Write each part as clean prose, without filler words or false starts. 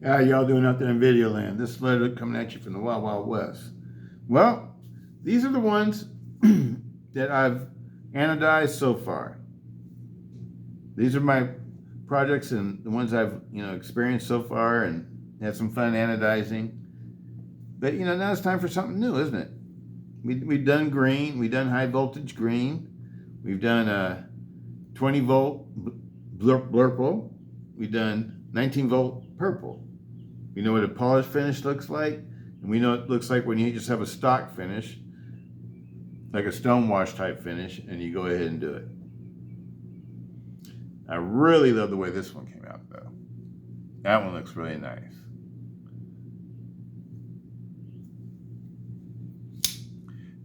How y'all doing out there in video land? This letter coming at you from the Wild Wild West. Well, these are the ones that I've anodized so far. These are my projects and the ones I've experienced so far and had some fun anodizing. But now it's time for something new, isn't it? We've done green, we've done high voltage green, we've done a 20 volt blurple, we've done 19 volt purple. We know what a polished finish looks like, and we know what it looks like when you just have a stock finish, like a stone wash type finish, and you go ahead and do it. I really love the way this one came out though. That one looks really nice.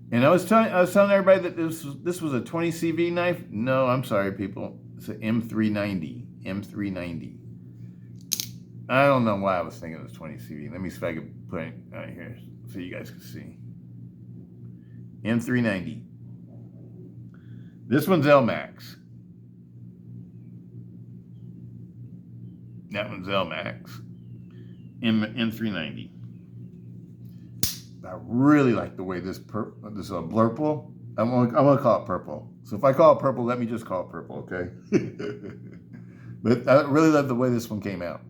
And I was telling everybody that this was a 20 CV knife. No, I'm sorry, people. It's an M390. M390. I don't know why I was thinking it was 20 CV. Let me see if I can put it out here so you guys can see. M390. This one's LMAX. That one's LMAX. M390. I really like the way this blurple. I'm gonna call it purple. So if I call it purple, let me just call it purple, okay? But I really love the way this one came out.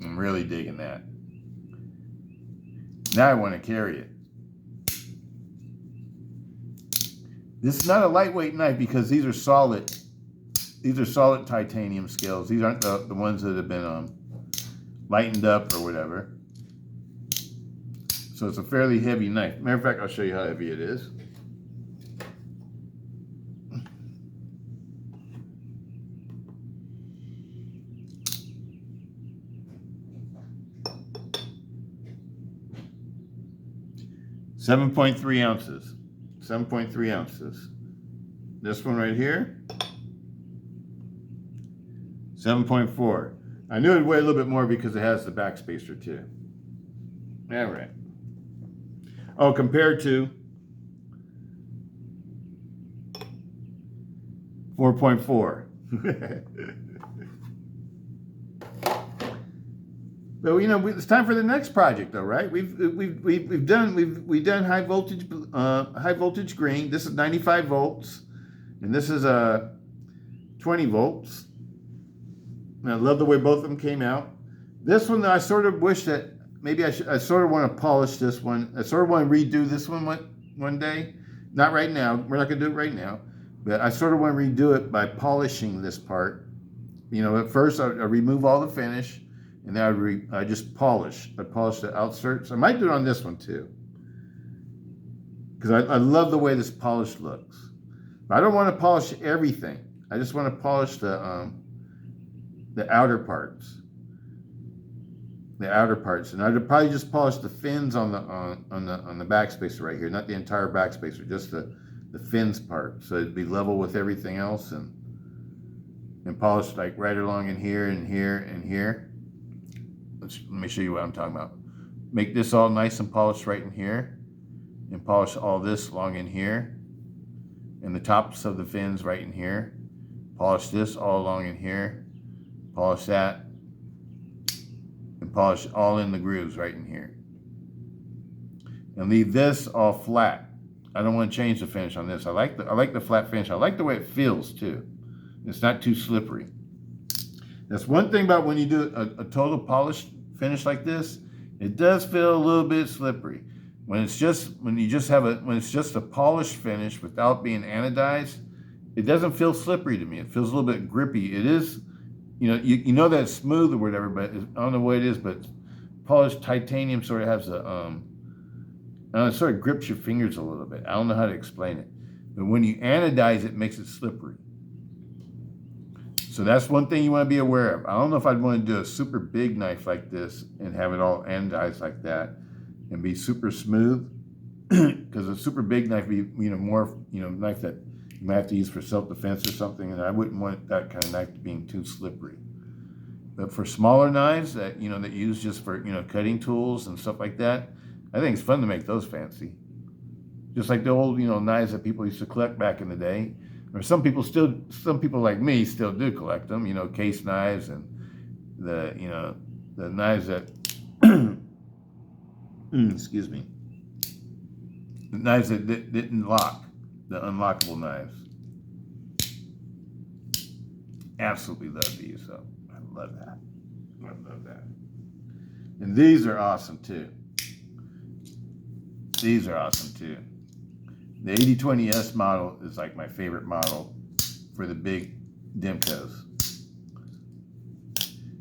I'm really digging that. Now I want to carry it. This is not a lightweight knife because these are solid. These are solid titanium scales. These aren't the ones that have been lightened up or whatever. So it's a fairly heavy knife. Matter of fact, I'll show you how heavy it is. .3 ounces. 7.3 ounces. This one right here, 7.4. I knew it'd weigh a little bit more because it has the backspacer too. All right. Oh, compared to 4.4. So it's time for the next project, though, right? We've done high voltage green. This is 95 volts, and this is 20 volts. And I love the way both of them came out. This one, I sort of wish that maybe I sort of want to polish this one. I sort of want to redo this one day. Not right now. We're not going to do it right now. But I sort of want to redo it by polishing this part. At first I remove all the finish, and then I just polish. I polish the outskirts. I might do it on this one too, because I love the way this polish looks. But I don't want to polish everything. I just want to polish the outer parts. The outer parts, and I'd probably just polish the fins on the backspacer right here, not the entire backspacer, just the fins part, so it'd be level with everything else, and polish like right along in here and here and here. Let me show you what I'm talking about. Make this all nice and polished right in here, and polish all this along in here, and the tops of the fins right in here. Polish this all along in here. Polish that. And polish all in the grooves right in here. And leave this all flat. I don't want to change the finish on this. I like the flat finish. I like the way it feels too. It's not too slippery. That's one thing about when you do a total polished finish like this. It does feel a little bit slippery. When it's just a polished finish without being anodized, it doesn't feel slippery to me. It feels a little bit grippy. It is. You know that it's smooth or whatever, but I don't know what it is, but polished titanium sort of has it sort of grips your fingers a little bit. I don't know how to explain it. But when you anodize it makes it slippery. So that's one thing you want to be aware of. I don't know if I'd want to do a super big knife like this and have it all anodized like that and be super smooth. Because a super big knife would be, more, knife that you might have to use for self-defense or something, and I wouldn't want that kind of knife being too slippery. But for smaller knives that that use just for cutting tools and stuff like that, I think it's fun to make those fancy. Just like the old knives that people used to collect back in the day, or some people like me still do collect them. Case knives and the knives that excuse me, the knives that didn't lock, the unlockable knives. Absolutely love these, so I love that. I love that. And these are awesome too. These are awesome too. The AD20S model is like my favorite model for the big Demkos.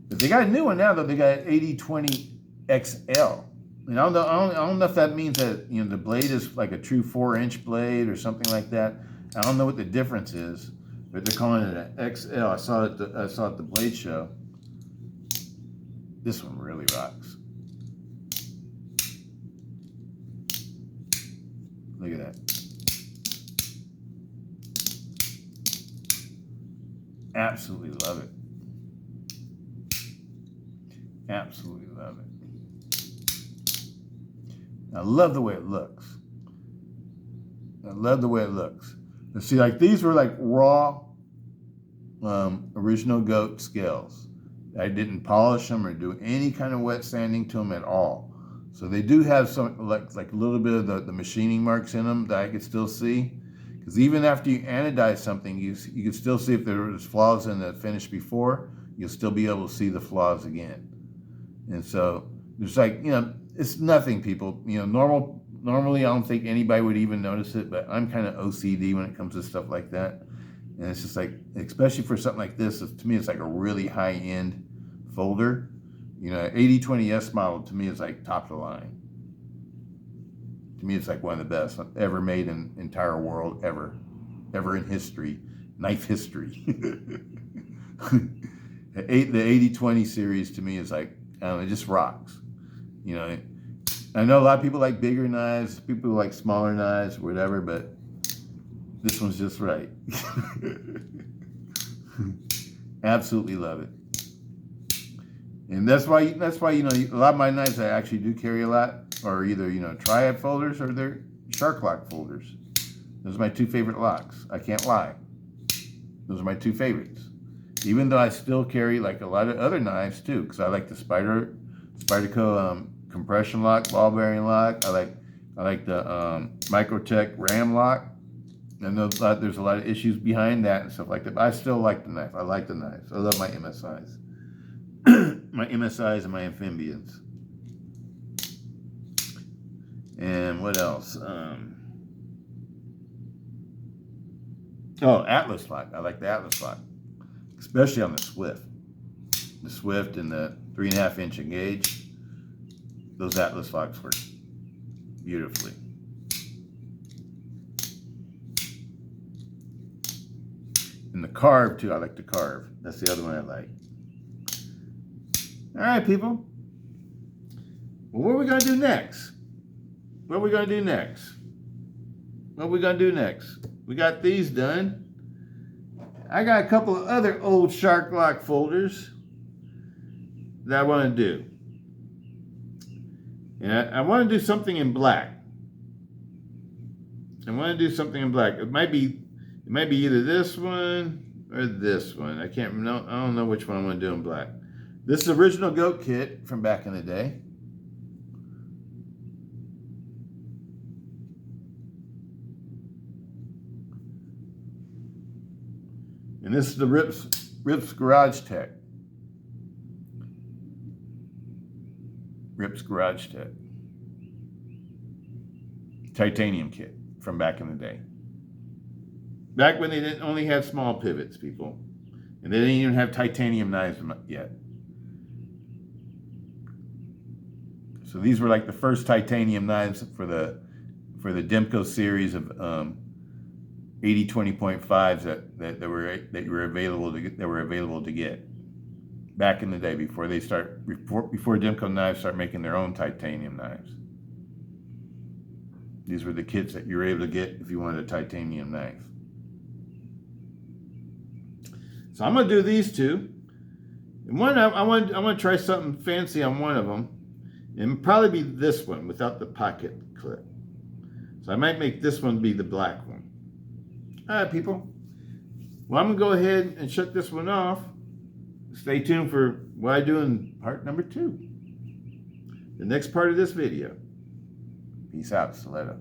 But they got a new one now though. They got AD20XL. And I don't know if that means that the blade is like a true 4-inch blade or something like that. I don't know what the difference is, but they're calling it an XL. I saw it at the Blade Show. This one really rocks. Look at that. Absolutely love it. Absolutely love it. I love the way it looks. I love the way it looks. And see, like these were like raw, original goat scales. I didn't polish them or do any kind of wet sanding to them at all. So they do have some like a little bit of the machining marks in them that I could still see. Because even after you anodize something, you can still see if there was flaws in the finish before. You'll still be able to see the flaws again. And so there's like, it's nothing, people. Normally I don't think anybody would even notice it, but I'm kind of OCD when it comes to stuff like that. And it's just like, especially for something like this, to me it's like a really high-end folder. AD20S model to me is like top of the line. To me it's like one of the best ever made in entire world, ever in history, knife history. The AD20 series to me is like, I don't know, it just rocks. I know a lot of people like bigger knives, people like smaller knives, whatever, but this one's just right. Absolutely love it. And that's why a lot of my knives I actually do carry a lot are either, triad folders or they're shark lock folders. Those are my two favorite locks. I can't lie. Those are my two favorites. Even though I still carry like a lot of other knives too, because I like the Spyderco compression lock, ball bearing lock. I like the Microtech ram lock. I know there's a lot of issues behind that and stuff like that, but I still like the knife. I like the knives. I love my MSIs. My MSIs and my amphibians. And what else? Atlas lock. I like the Atlas lock, especially on the Swift. The Swift and the 3.5-inch engage. Those Atlas locks work beautifully. And the Carve too. I like the Carve. That's the other one I like. All right, people. Well, what are we going to do next? What are we going to do next? What are we going to do next? We got these done. I got a couple of other old shark lock folders that I want to do. And I want to do something in black. I want to do something in black. It might be either this one or this one. I don't know which one I'm going to do in black. This is the original goat kit from back in the day. And this is the Rips Garage Tech. Rips Garage Tech. Titanium kit from back in the day. Back when they didn't only have small pivots, people. And they didn't even have titanium knives yet. So these were like the first titanium knives for the Demko series of AD20.5s that were available to get back in the day before Demko knives start making their own titanium knives. These were the kits that you were able to get if you wanted a titanium knife. So I'm gonna do these two. And one I want to try something fancy on one of them. And probably be this one without the pocket clip. So I might make this one be the black one. All right, people. Well, I'm going to go ahead and shut this one off. stay tuned for what I do in part number 2. The next part of this video. Peace out, Stiletto.